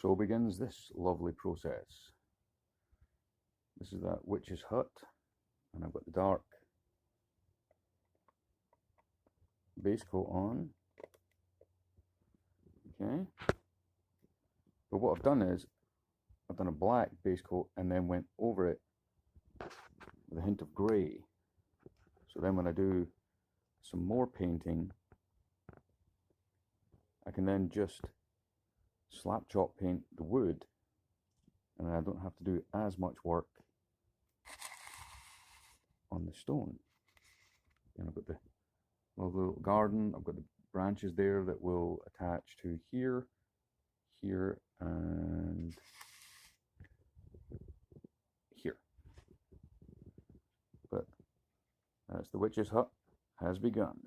So begins this lovely process. This is that witch's hut, and I've got the dark base coat on. Okay. But what I've done is, I've done a black base coat and then went over it with a hint of grey. So then when I do some more painting, I can then just slap chop paint the wood, and I don't have to do as much work on the stone. And I've got the lovely little garden, I've got the branches there that will attach to here, here, and here. But that's the witch's hut has begun.